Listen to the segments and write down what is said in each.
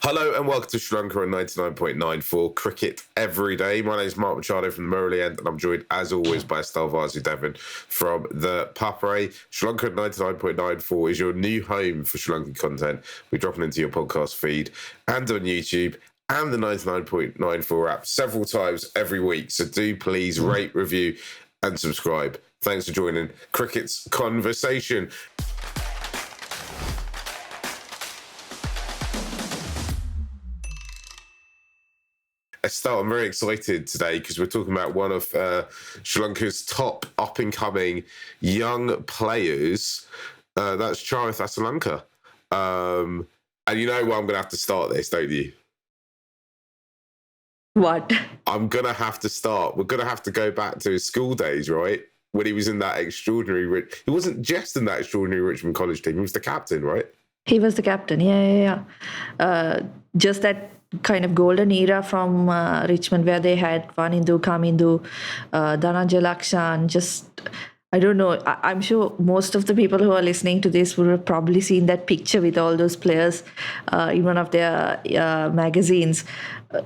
Hello and welcome to Sri Lanka on 99.9 for Cricket Every Day. My name is Mark Machado from the Murali End, and I'm joined, as always, by Estelle Devon from the Papare. Sri Lanka at 99.94 is your new home for Sri Lankan content. We're dropping into your podcast feed and on YouTube and the 99.94 app several times every week. So do please rate, review, and subscribe. Thanks for joining Cricket's Conversation. Estelle, I'm very excited today because we're talking about one of Sri Lanka's top up-and-coming young players. That's Charith Asalanka. And you know where I'm going to have to start this, don't you? What? I'm going to have to start. We're going to have to go back to his school days, right? When he was in that extraordinary... He wasn't just in that extraordinary Richmond College team. He was the captain, right? He was the captain, yeah. Just that kind of golden era from Richmond where they had Vanindu, Kamindu, Dhananjay Lakshan, just... I don't know. I'm sure most of the people who are listening to this would have probably seen that picture with all those players in one of their magazines.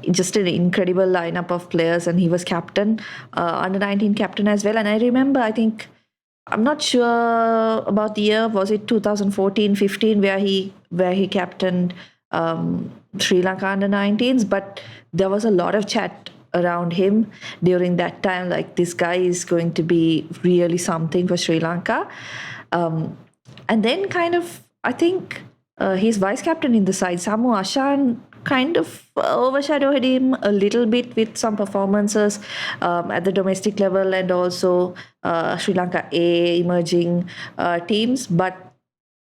Just an incredible lineup of players, and he was captain, under 19 captain as well. And I remember, I'm not sure about the year. Was it 2014-15 where he captained Sri Lanka under 19s? But there was a lot of chat around him during that time, like this guy is going to be really something for Sri Lanka. And then kind of, I think he's vice captain in the side. Samu Ashan kind of overshadowed him a little bit with some performances at the domestic level and also Sri Lanka A emerging teams. But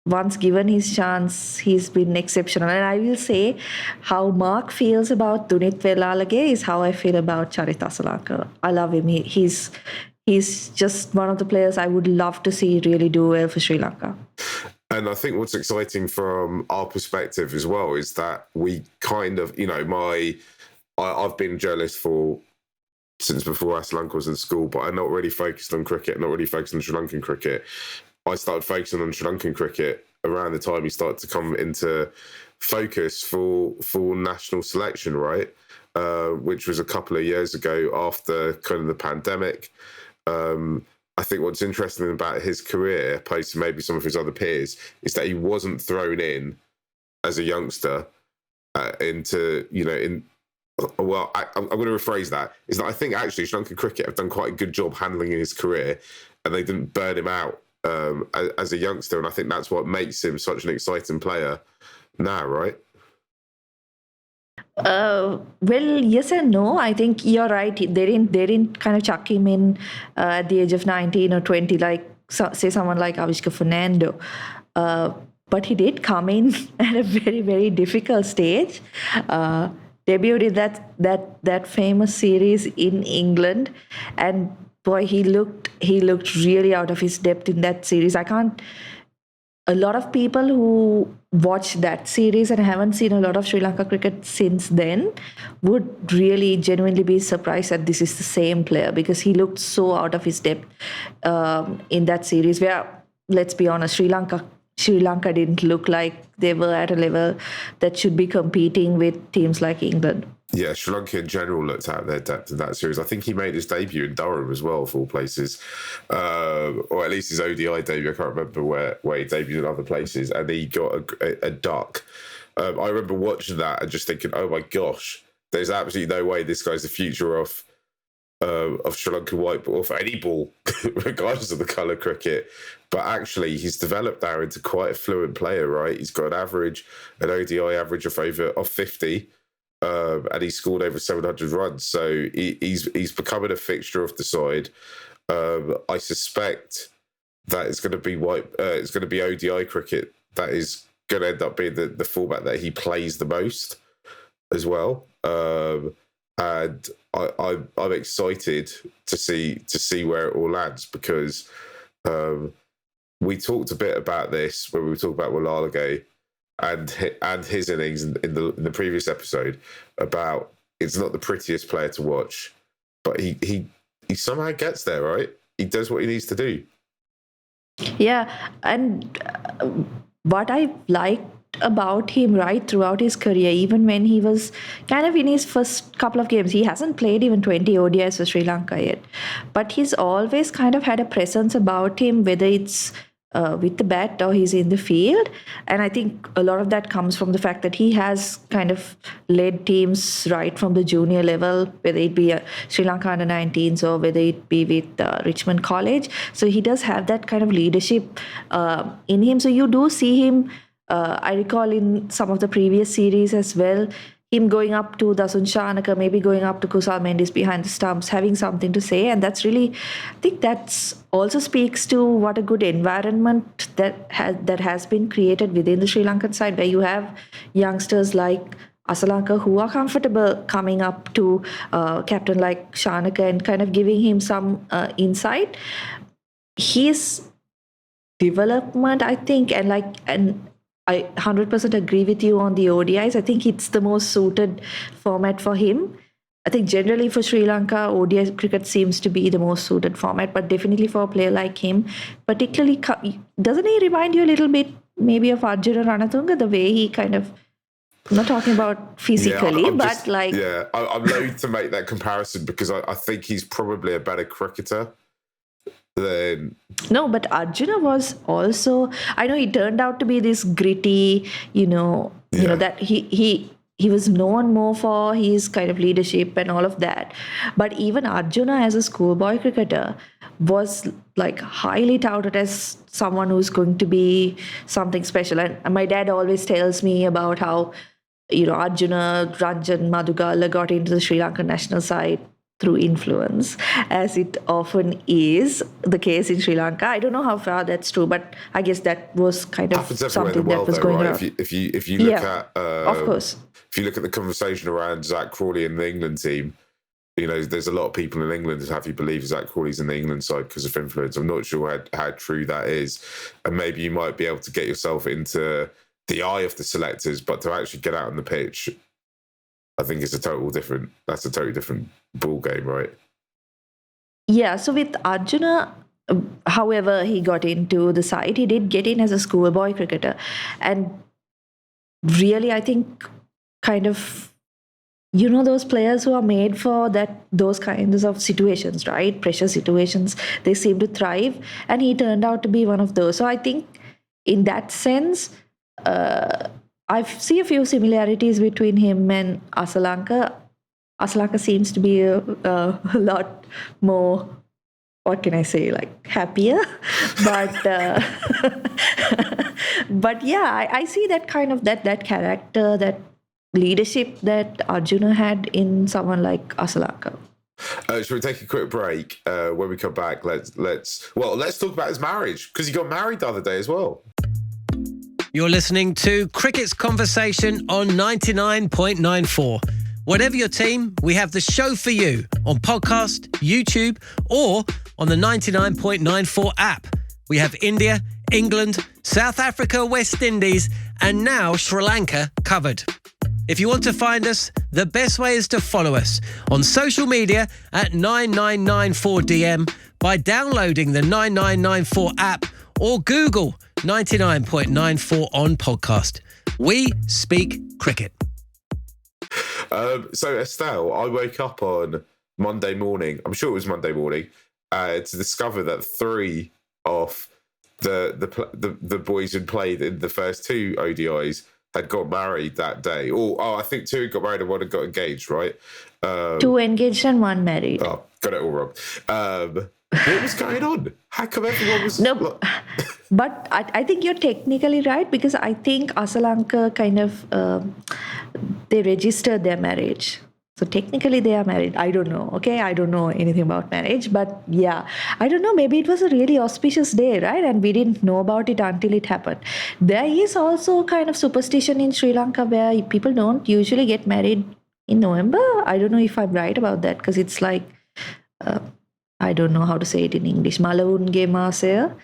once given his chance, he's been exceptional. And I will say how Mark feels about Dunith Velalage is how I feel about Charith Asalanka. I love him. He's just one of the players I would love to see really do well for Sri Lanka. And I think what's exciting from our perspective as well is that we kind of, I've been a journalist since before Asalanka was in school, but I'm not really focused on cricket, not really focused on Sri Lankan cricket. I started focusing on Sri Lankan cricket around the time he started to come into focus for national selection, right? Which was a couple of years ago after kind of the pandemic. I think what's interesting about his career, opposed to maybe some of his other peers, is that he wasn't thrown in as a youngster I'm going to rephrase that. Is that I think actually Sri Lankan cricket have done quite a good job handling his career, and they didn't burn him out as a youngster, and I think that's what makes him such an exciting player now, right? Well, yes and no. I think you're right. They didn't kind of chuck him in at the age of 19 or 20, like say someone like Avishka Fernando. But he did come in at a very, very difficult stage. Debuted in that famous series in England, and boy, he looked really out of his depth in that series. A lot of people who watched that series and haven't seen a lot of Sri Lanka cricket since then would really genuinely be surprised that this is the same player, because he looked so out of his depth in that series where, let's be honest, Sri Lanka didn't look like they were at a level that should be competing with teams like England. Yeah, Sri Lanka in general looked at their depth in that series. I think he made his debut in Durham as well, of all places, or at least his ODI debut. I can't remember where he debuted in other places, and he got a duck. I remember watching that and just thinking, oh my gosh, there's absolutely no way this guy's the future of Sri Lankan white ball, or for any ball, regardless of the colour cricket. But actually, he's developed now into quite a fluent player, right? He's got an ODI average of 50. And he scored over 700 runs, so he's becoming a fixture of the side. I suspect that it's going to be it's going to be ODI cricket that is going to end up being the format that he plays the most as well. And I'm excited to see where it all lands, because we talked a bit about this when we were talking about Walalage and his innings in the previous episode, about it's not the prettiest player to watch, but he somehow gets there, right? He does what he needs to do. Yeah, and what I like about him right throughout his career, even when he was kind of in his first couple of games. He hasn't played even 20 ODIs for Sri Lanka yet, but he's always kind of had a presence about him, whether it's with the bat or he's in the field. And I think a lot of that comes from the fact that he has kind of led teams right from the junior level, whether it be Sri Lanka under 19s or whether it be with Richmond College. So he does have that kind of leadership in him. So you do see him, I recall in some of the previous series as well, him going up to Dasun Shanaka, maybe going up to Kusal Mendis behind the stumps, having something to say. And that's really, I think that's also speaks to what a good environment that has been created within the Sri Lankan side, where you have youngsters like Asalanka who are comfortable coming up to captain like Shanaka and kind of giving him some insight. His development, I think, and I 100% agree with you on the ODIs. I think it's the most suited format for him. I think generally for Sri Lanka, ODI cricket seems to be the most suited format, but definitely for a player like him, particularly, doesn't he remind you a little bit maybe of Arjuna Ranatunga, the way he kind of, I'm not talking about physically, I'm but just, like... Yeah, I'm loath to make that comparison because I think he's probably a better cricketer. No, but Arjuna was also, I know he turned out to be this gritty, you know that he was known more for his kind of leadership and all of that. But even Arjuna as a schoolboy cricketer was like highly touted as someone who's going to be something special. And my dad always tells me about how, Arjuna, Ranjan, Madhugala got into the Sri Lankan national side through influence, as it often is the case in Sri Lanka. I don't know how far that's true, but I guess that was kind of something that was going on. If you look at, of course, if you look at the conversation around Zach Crawley and the England team, there's a lot of people in England who have you believe Zach Crawley's in the England side because of influence. I'm not sure how true that is, and maybe you might be able to get yourself into the eye of the selectors, but to actually get out on the pitch, I think that's a totally different ball game, right? Yeah, so with Arjuna, however he got into the side, he did get in as a schoolboy cricketer. And really, I think kind of, those players who are made for those kinds of situations, right? Pressure situations, they seem to thrive. And he turned out to be one of those. So I think in that sense, I see a few similarities between him and Asalanka. Asalanka seems to be a lot more, what can I say, like happier. But but yeah, I see that kind of that character, that leadership that Arjuna had in someone like Asalanka. Should we take a quick break? When we come back, let's talk about his marriage, because he got married the other day as well. You're listening to Cricket's Conversation on 99.94. Whatever your team, we have the show for you on podcast, YouTube, or on the 99.94 app. We have India, England, South Africa, West Indies, and now Sri Lanka covered. If you want to find us, the best way is to follow us on social media at 9994DM by downloading the 9994 app or Google 99.94 on podcast. We speak cricket. So Estelle, I woke up on Monday morning, I'm sure it was Monday morning, to discover that 3 of the boys who played in the first 2 ODIs had got married that day. I think 2 got married and 1 had got engaged, right? 2 engaged and 1 married. Oh, got it all wrong. What was going on? How come everyone was... No, but I think you're technically right, because I think Asalanka kind of, they registered their marriage. So technically they are married. I don't know, okay? I don't know anything about marriage, but yeah. I don't know, maybe it was a really auspicious day, right? And we didn't know about it until it happened. There is also kind of superstition in Sri Lanka where people don't usually get married in November. I don't know if I'm right about that, because it's like... I don't know how to say it in English. Malawunge Masaya.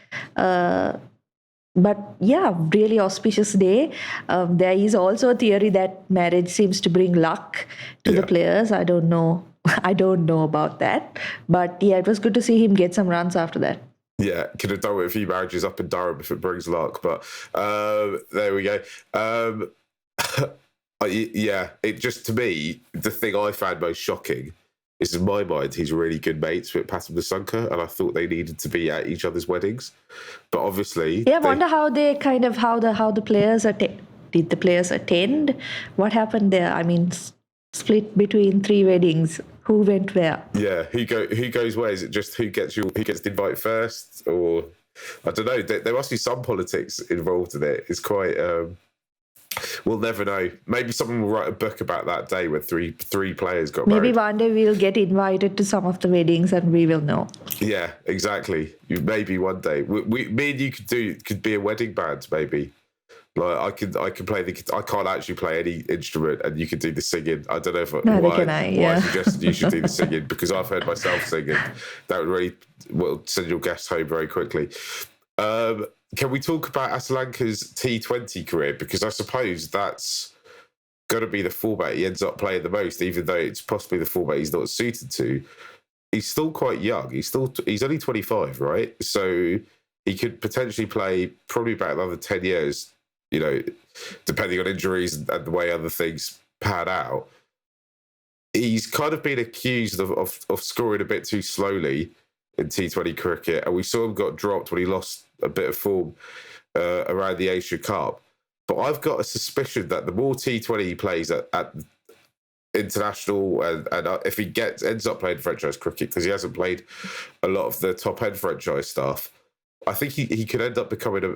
But yeah, really auspicious day. There is also a theory that marriage seems to bring luck to the players. I don't know. I don't know about that. But yeah, it was good to see him get some runs after that. Yeah, could have done with a few marriages up in Durham if it brings luck, but there we go. Yeah, it just, to me, the thing I found most shocking is, in my mind, he's really good mates with Patam Asalanka, and I thought they needed to be at each other's weddings, but obviously, Yeah, I wonder how they kind of how the players did the players attend? What happened there? I mean, split between 3 weddings. Who went where? Yeah, who goes where? Is it just who gets the invite first, or I don't know? There must be some politics involved in it. It's quite. We'll never know. Maybe someone will write a book about that day where three players got married. Maybe one day we'll get invited to some of the weddings and we will know. Yeah, exactly. Maybe one day me and you could be a wedding band. Maybe. Like I can play I can't actually play any instrument, and you can do the singing. I don't know if why I suggested you should do the singing, because I've heard myself singing. That would really send your guests home very quickly. Can we talk about Asalanka's T20 career? Because I suppose that's got to be the format he ends up playing the most, even though it's possibly the format he's not suited to. He's still quite young. He's only 25, right? So he could potentially play probably about another 10 years. You know, depending on injuries and the way other things pan out. He's kind of been accused of scoring a bit too slowly in T20 cricket, and we saw him got dropped when he lost a bit of form around the Asia Cup. But I've got a suspicion that the more T20 he plays at international, and if he ends up playing franchise cricket, because he hasn't played a lot of the top end franchise stuff, I think he could end up becoming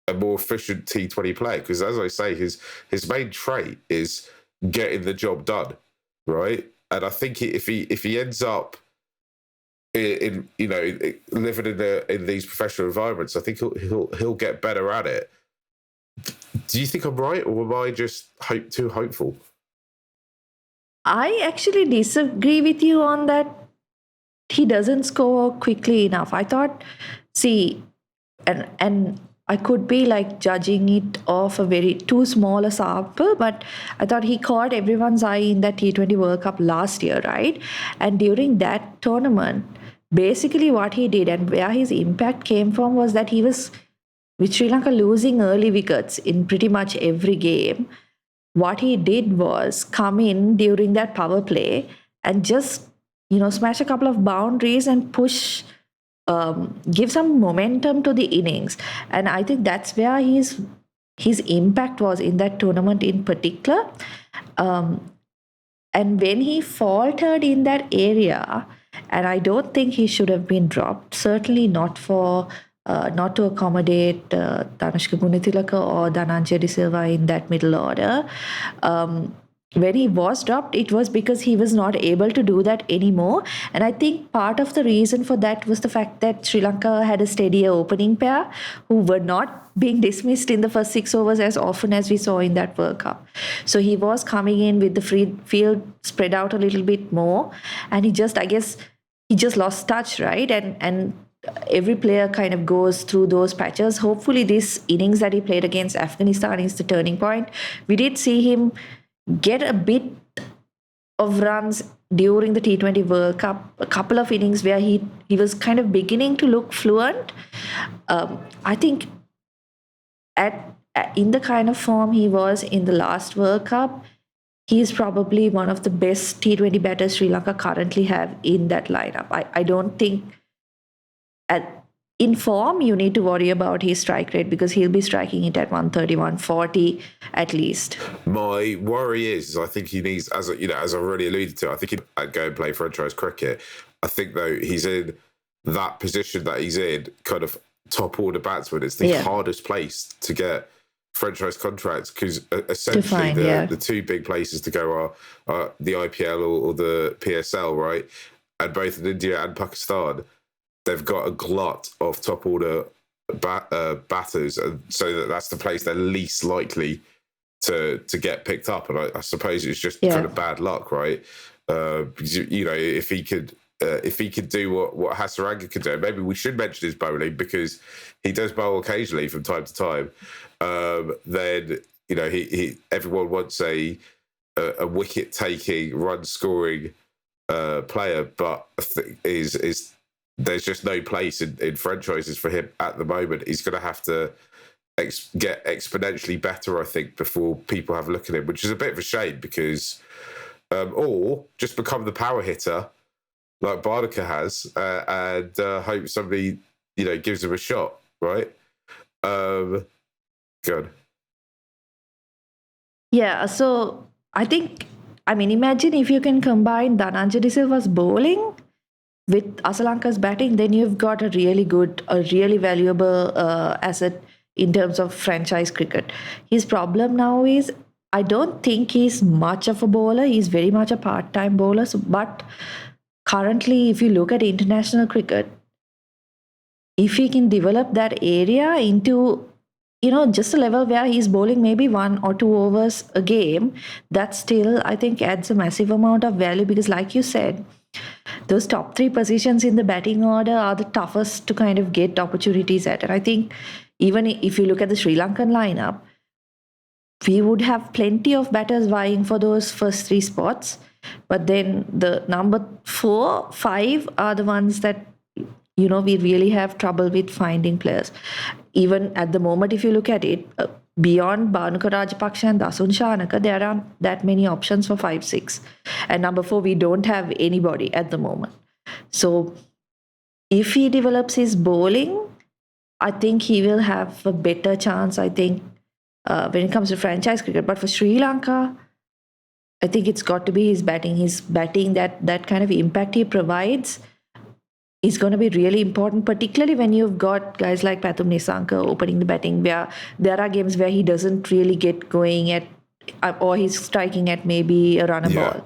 a more efficient T20 player, because, as I say, his main trait is getting the job done, right? And I think if he ends up in living in these professional environments, I think he'll get better at it. Do you think I'm right, or am I just too hopeful? I actually disagree with you on that. He doesn't score quickly enough. I thought, and I could be like judging it off a very too small a sample, but I thought he caught everyone's eye in that T20 World Cup last year, right? And during that tournament, basically what he did and where his impact came from was that he was, with Sri Lanka losing early wickets in pretty much every game, what he did was come in during that power play and just, smash a couple of boundaries and push, give some momentum to the innings. And I think that's where his impact was in that tournament in particular. And when he faltered in that area, and I don't think he should have been dropped, certainly not to accommodate Tanushka Gunatilaka or Dhananjaya De Silva in that middle order. When he was dropped, it was because he was not able to do that anymore. And I think part of the reason for that was the fact that Sri Lanka had a steadier opening pair who were not being dismissed in the first 6 overs as often as we saw in that World Cup. So he was coming in with the free field spread out a little bit more. And he just lost touch, right? And every player kind of goes through those patches. Hopefully this innings that he played against Afghanistan is the turning point. We did see him get a bit of runs during the T20 World Cup, a couple of innings where he was kind of beginning to look fluent. I think in the kind of form he was in the last World Cup, he's probably one of the best T20 batters Sri Lanka currently have in that lineup. I don't think in form you need to worry about his strike rate, because he'll be striking it at 130, 140 at least. My worry is I think he needs, as I've already alluded to, I think he'd go and play franchise cricket. I think, though, he's in that position that he's in, kind of top order batsman. It's the hardest place to get franchise contracts, because essentially the two big places to go are the IPL or the PSL, right? And both in India and Pakistan, they've got a glut of top order batters, and so that's the place they're least likely to get picked up. And I suppose it's just kind of bad luck, right? Because if he could do what Asalanka could do, maybe we should mention his bowling, because he does bowl occasionally from time to time. Then everyone wants a wicket taking, run scoring player, but is there's just no place in franchises for him at the moment. He's going to have to get exponentially better, I think, before people have a look at him, which is a bit of a shame because, or just become the power hitter like Barnica has, and hope somebody, gives him a shot, right? Good. Yeah, so imagine if you can combine Dhananjay De Silva's bowling with Asalanka's batting, then you've got a really valuable asset in terms of franchise cricket. His problem now is I don't think he's much of a bowler. He's very much a part-time bowler. But currently, if you look at international cricket, if he can develop that area into, just a level where he's bowling maybe 1 or 2 overs a game, that still, I think, adds a massive amount of value because, like you said, those top 3 positions in the batting order are the toughest to kind of get opportunities at. And I think even if you look at the Sri Lankan lineup, we would have plenty of batters vying for those first 3 spots. But then the number 4, 5 are the ones that, we really have trouble with finding players. Even at the moment, if you look at it, beyond Bhanuka Rajapaksa and Dasun Shanaka, there aren't that many options for 5, 6. And number 4, we don't have anybody at the moment. So if he develops his bowling, I think he will have a better chance, I think, when it comes to franchise cricket. But for Sri Lanka, I think it's got to be his batting. His batting, that kind of impact he provides is going to be really important, particularly when you've got guys like Pathum Nissanka opening the batting, where there are games where he doesn't really get going at, or he's striking at maybe a runner ball.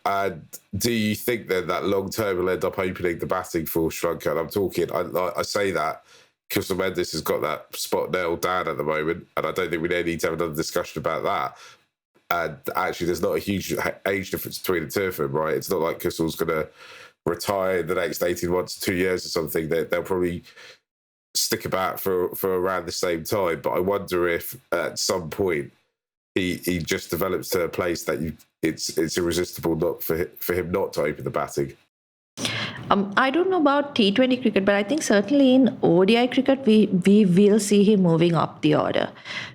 And do you think then that long term will end up opening the batting for Sri Lanka? And I'm talking, I say that because Mendes has got that spot nailed down at the moment, and I don't think we need to have another discussion about that. And actually, there's not a huge age difference between the two of them, right? It's not like Kussal's going to retire in the next 18 months, 2 years or something. They'll probably stick about for around the same time. But I wonder if at some point he just develops to a place that it's irresistible not for him not to open the batting. I don't know about T20 cricket, but I think certainly in ODI cricket, we will see him moving up the order.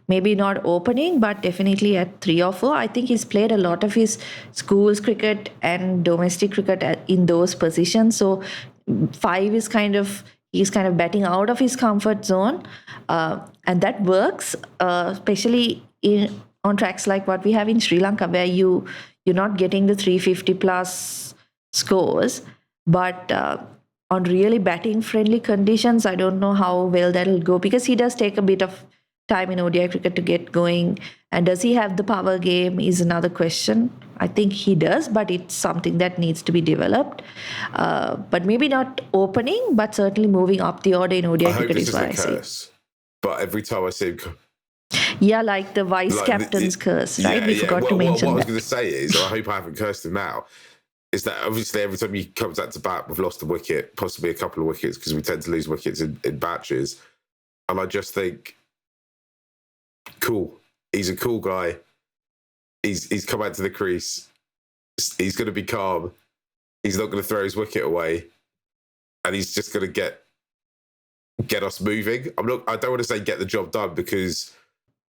Maybe not opening, but definitely at 3 or 4. I think he's played a lot of his schools cricket and domestic cricket in those positions. So 5 is he's kind of batting out of his comfort zone. And that works, especially on tracks like what we have in Sri Lanka, where you're not getting the 350 plus scores. But on really batting-friendly conditions, I don't know how well that'll go because he does take a bit of time in ODI cricket to get going. And does he have the power game is another question. I think he does, but it's something that needs to be developed. But maybe not opening, but certainly moving up the order in ODI cricket is what I see. But every time I see him... Yeah, like the vice-captain's curse, right? We forgot to mention that. What I was going to say is, I hope I haven't cursed him now, is that obviously every time he comes out to bat, we've lost a wicket, possibly a couple of wickets, because we tend to lose wickets in batches. And I just think, cool. He's a cool guy. He's come out to the crease. He's going to be calm. He's not going to throw his wicket away. And he's just going to get us moving. I don't want to say get the job done, because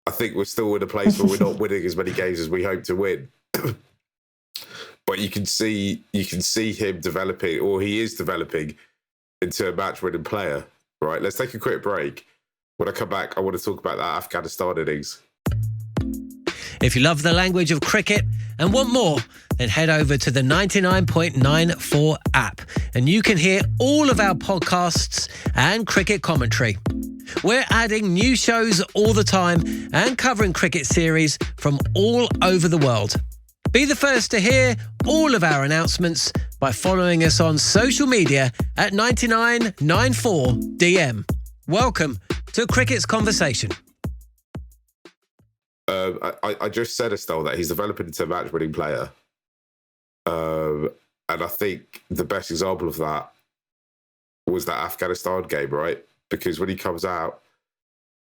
I think we're still in a place where we're not winning as many games as we hope to win. But you can see him developing, or he is developing, into a match-winning player. Right, let's take a quick break. When I come back, I want to talk about that Afghanistan innings. If you love the language of cricket and want more, then head over to the 99.94 app and you can hear all of our podcasts and cricket commentary. We're adding new shows all the time and covering cricket series from all over the world. Be the first to hear all of our announcements by following us on social media at 9994DM. Welcome to Cricket's Conversation. I just said, Estelle, that he's developing into a match-winning player. And I think the best example of that was that Afghanistan game, right? Because when he comes out,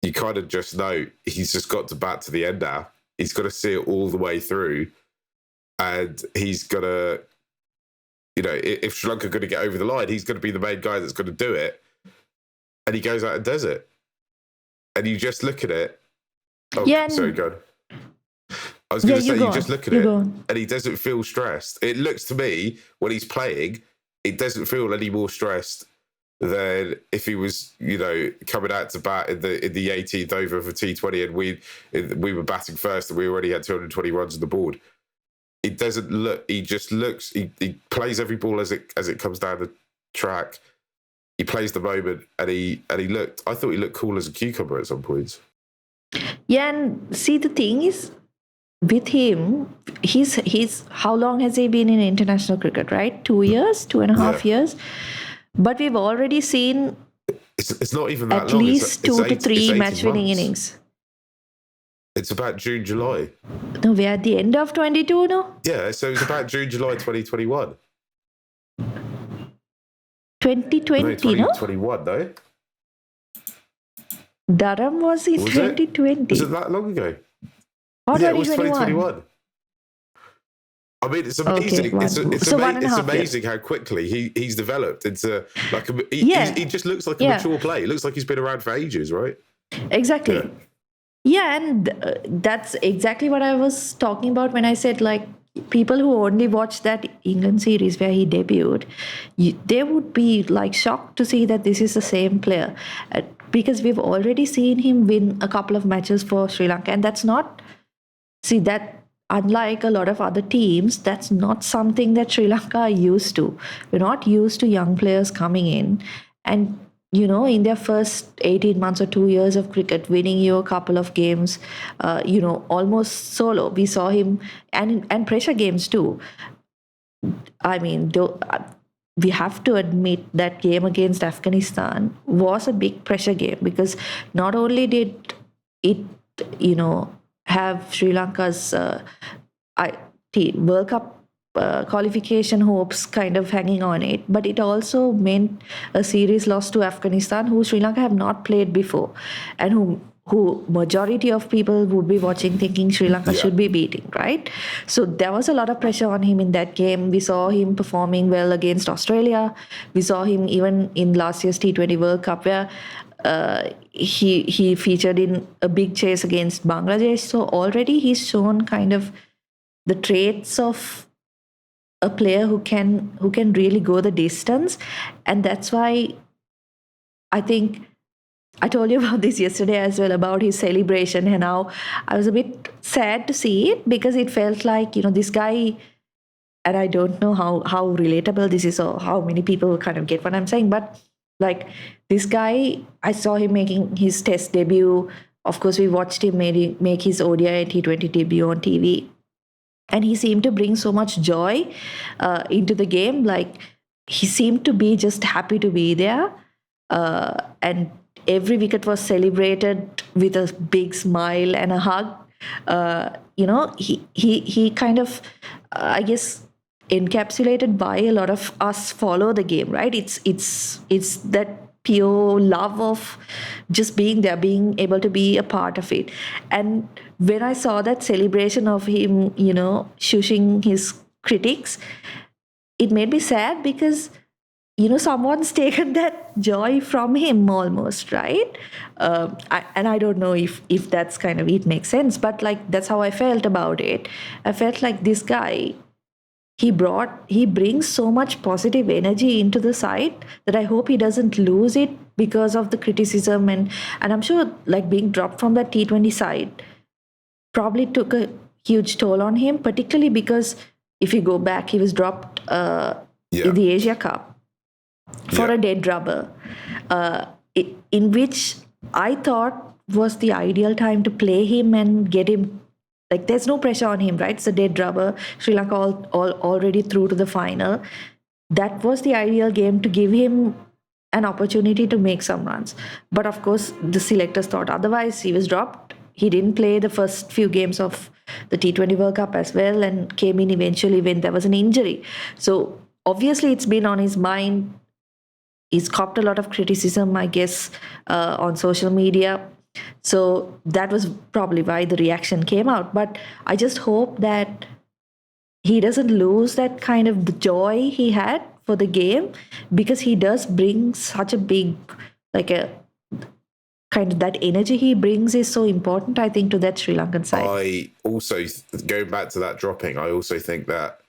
you kind of just know he's just got to bat to the end now. He's got to see it all the way through. And he's got to, if Sri Lanka are going to get over the line, he's going to be the main guy that's going to do it. And he goes out and does it. And you just look at it. Oh, Yeah, sorry, go on. I was going to say, you just look at it and he doesn't feel stressed. It looks to me, when he's playing, it doesn't feel any more stressed than if he was, coming out to bat in the 18th over of a T20 and we were batting first and we already had 220 runs on the board. It doesn't look. He just looks. He plays every ball as it comes down the track. He plays the moment, and he looked. I thought he looked cool as a cucumber at some points. Yeah, and see, the thing is, with him, he's how long has he been in international cricket? Right, 2 years, 2.5 years. But we've already seen it's not even that at long. least two to three match-winning innings. It's about June, July. No, we're at the end of 22 now. Yeah, so it's about June, July 2021. 2020, no? 2021, no? Durham was in 2020. Was it that long ago? Or yeah, 2021? It was 2021. I mean, it's amazing. Okay, it's amazing how quickly he's developed into like he just looks like a mature player. He looks like he's been around for ages, right? Exactly. Yeah, and that's exactly what I was talking about when I said, like, people who only watched that England series where he debuted, they would be like shocked to see that this is the same player, because we've already seen him win a couple of matches for Sri Lanka, and that's not, unlike a lot of other teams, that's not something that Sri Lanka are used to. We're not used to young players coming in and, in their first 18 months or 2 years of cricket, winning you a couple of games, almost solo. We saw him, and pressure games too. I mean, we have to admit that game against Afghanistan was a big pressure game, because not only did it, have Sri Lanka's World Cup qualification hopes kind of hanging on it, but it also meant a series loss to Afghanistan, who Sri Lanka have not played before, and who majority of people would be watching thinking Sri Lanka should be beating, right? So there was a lot of pressure on him in that game. We saw him performing well against Australia. We saw him even in last year's T20 World Cup, where he featured in a big chase against Bangladesh. So already he's shown kind of the traits of a player who can really go the distance. And that's why I think I told you about this yesterday as well, about his celebration, and how I was a bit sad to see it, because it felt like, this guy, and I don't know how relatable this is or how many people kind of get what I'm saying, but like, this guy, I saw him making his test debut. Of course, we watched him make his ODI and T20 debut on TV. And he seemed to bring so much joy into the game. Like, he seemed to be just happy to be there. And every wicket was celebrated with a big smile and a hug. He kind of, I guess, encapsulated why a lot of us follow the game, right? It's that pure love of just being there, being able to be a part of it. And when I saw that celebration of him, shushing his critics, it made me sad, because someone's taken that joy from him almost, right? I don't know if that's kind of, it makes sense, but like, that's how I felt about it. I felt like this guy, he brings so much positive energy into the side that I hope he doesn't lose it because of the criticism. And I'm sure, like, being dropped from that T20 side probably took a huge toll on him, particularly because if you go back, he was dropped in the Asia Cup for a dead rubber, in which I thought was the ideal time to play him and get him. Like, there's no pressure on him, right? It's a dead rubber. Sri Lanka already through to the final. That was the ideal game to give him an opportunity to make some runs. But of course, the selectors thought otherwise. He was dropped. He didn't play the first few games of the T20 World Cup as well, and came in eventually when there was an injury. So obviously, it's been on his mind. He's copped a lot of criticism, I guess, on social media. So that was probably why the reaction came out. But I just hope that he doesn't lose that kind of the joy he had for the game, because he does bring such a big, like a kind of that energy he brings is so important, I think, to that Sri Lankan side. I also, going back to that dropping, I also think that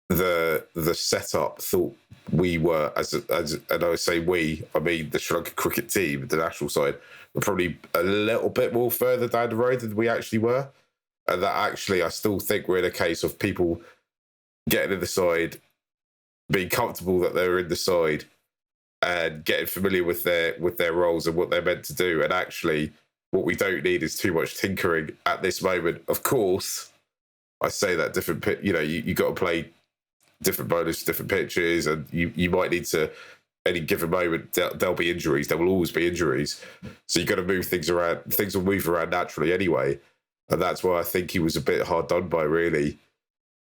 the setup thought we were, and I say we, I mean the Sri Lanka cricket team, the national side, were probably a little bit more further down the road than we actually were. And that actually, I still think we're in a case of people getting in the side, being comfortable that they're in the side, and getting familiar with their roles and what they're meant to do. And actually, what we don't need is too much tinkering at this moment. Of course, I say that different, you got to play different bowlers, different pitches, and you might need to, any given moment, there'll be injuries. There will always be injuries. So you've got to move things around. Things will move around naturally anyway. And that's why I think he was a bit hard done by, really,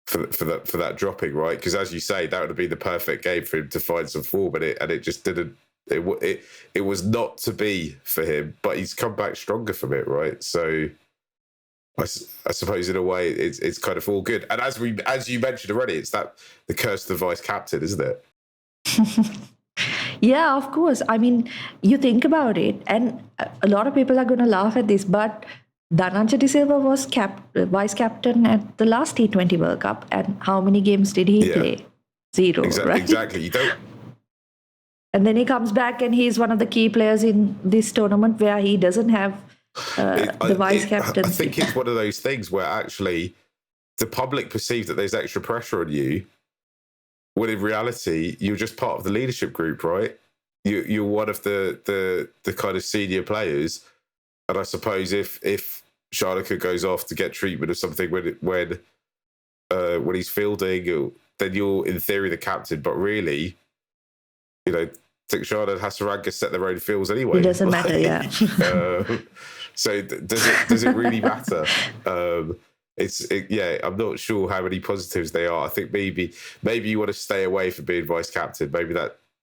for that dropping, right? Because as you say, that would have been the perfect game for him to find some form, and it just didn't. It was not to be for him, but he's come back stronger from it, right? So I suppose in a way it's kind of all good. And as you mentioned already, it's that the curse of the vice captain, isn't it? Yeah, of course. I mean, you think about it, and a lot of people are going to laugh at this, but Dhananjay De Silva was vice captain at the last T20 World Cup, and how many games did he play? 0, right? Exactly. You don't. And then he comes back, and he's one of the key players in this tournament where he doesn't have the vice captain. I think it's one of those things where actually the public perceive that there's extra pressure on you, when in reality you're just part of the leadership group, right? You're one of the kind of senior players. And I suppose if Sharika goes off to get treatment or something when he's fielding, then you're in theory the captain. But really, Tikshan and Asalanka set their own fields anyway. It doesn't matter, yeah. So does it really matter? I'm not sure how many positives they are. I think maybe you want to stay away from being vice captain. Maybe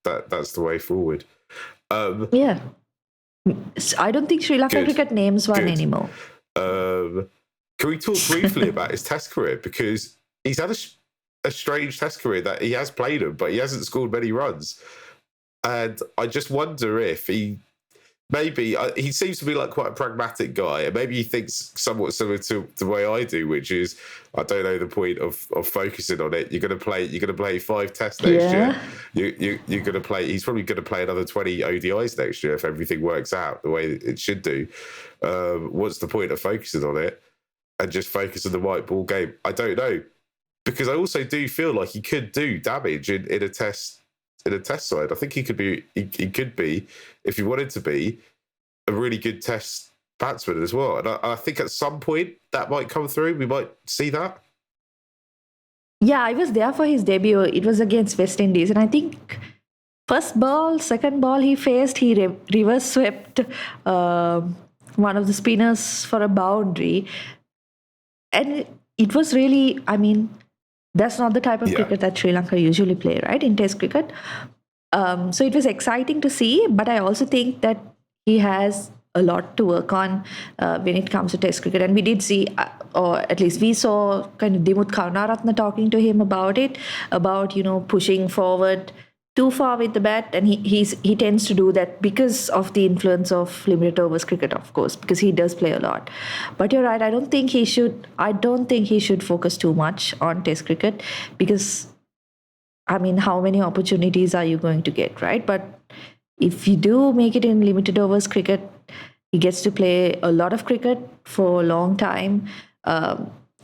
that's the way forward. Yeah. I don't think Sri Lanka cricket names one anymore. Can we talk briefly about his Test career? Because he's had a strange Test career that he has played them, but he hasn't scored many runs. And I just wonder if he seems to be like quite a pragmatic guy, and maybe he thinks somewhat similar to the way I do, which is I don't know the point of focusing on it. You're going to play 5 tests next year. You're going to play. He's probably going to play another 20 ODIs next year if everything works out the way it should do. What's the point of focusing on it and just focus on the white ball game? I don't know, because I also do feel like he could do damage in a test. In a test side, I think he could be, if he wanted to be, a really good test batsman as well. And I think at some point that might come through. We might see that. Yeah, I was there for his debut. It was against West Indies, and I think first ball, second ball he faced, he reverse swept one of the spinners for a boundary, and it was really, I mean, that's not the type of cricket that Sri Lanka usually play, right, in Test cricket. So it was exciting to see, but I also think that he has a lot to work on when it comes to Test cricket. And we did see, or at least we saw kind of Dimuth Karunaratne talking to him about it, about, pushing forward too far with the bat, and he tends to do that because of the influence of limited overs cricket, of course, because he does play a lot. But you're right, I don't think he should focus too much on Test cricket, because I mean, how many opportunities are you going to get, right? But if you do make it in limited overs cricket, he gets to play a lot of cricket for a long time.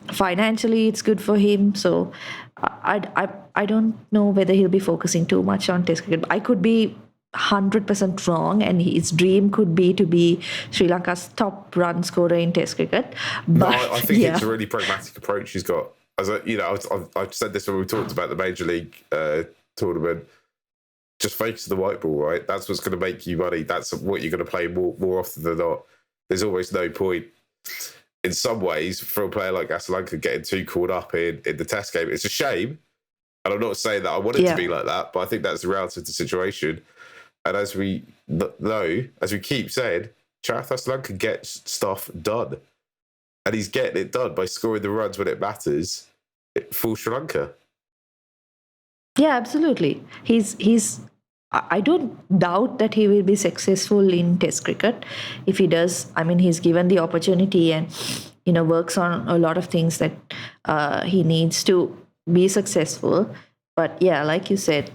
Financially, it's good for him. So I don't know whether he'll be focusing too much on Test cricket. I could be 100% wrong, and his dream could be to be Sri Lanka's top run scorer in Test cricket. But, no, I think it's a really pragmatic approach he's got. As I've said this when we talked about the Major League tournament. Just focus on the white ball, right? That's what's going to make you money. That's what you're going to play more often than not. There's always no point, in some ways, for a player like Asalanka getting too caught up in the Test game. It's a shame, and I'm not saying that I want it to be like that, but I think that's the reality of the situation. And as we know, as we keep saying, Charith Asalanka gets stuff done, and he's getting it done by scoring the runs when it matters for Sri Lanka. Yeah, absolutely. I don't doubt that he will be successful in Test cricket. If he does, I mean, he's given the opportunity and, works on a lot of things that he needs to be successful. But yeah, like you said,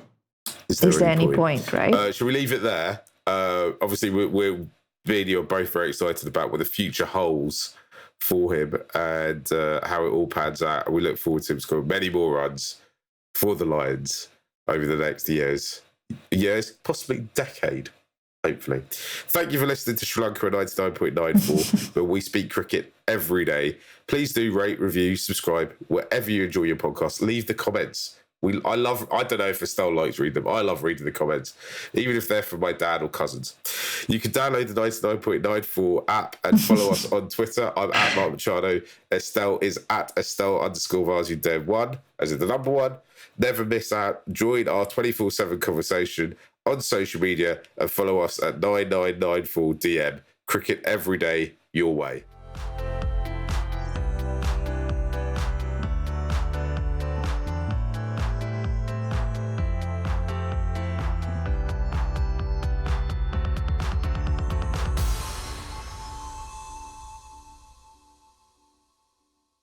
is there any point, right? Should we leave it there? Obviously, we're me and you are both very excited about what the future holds for him and how it all pans out. We look forward to him scoring many more runs for the Lions over the next years, possibly decade, hopefully. Thank you for listening to Sri Lanka 99.94, where we speak cricket every day. Please do rate, review, subscribe, wherever you enjoy your podcast. Leave the comments. I don't know if Estelle likes reading them. I love reading the comments, even if they're from my dad or cousins. You can download the 99.94 app and follow us on Twitter. I'm at Mark Machado. Estelle is at Estelle_Vasu1, as in the number one. Never miss out. Join our 24/7 conversation on social media and follow us at 9994DM. Cricket every day, your way.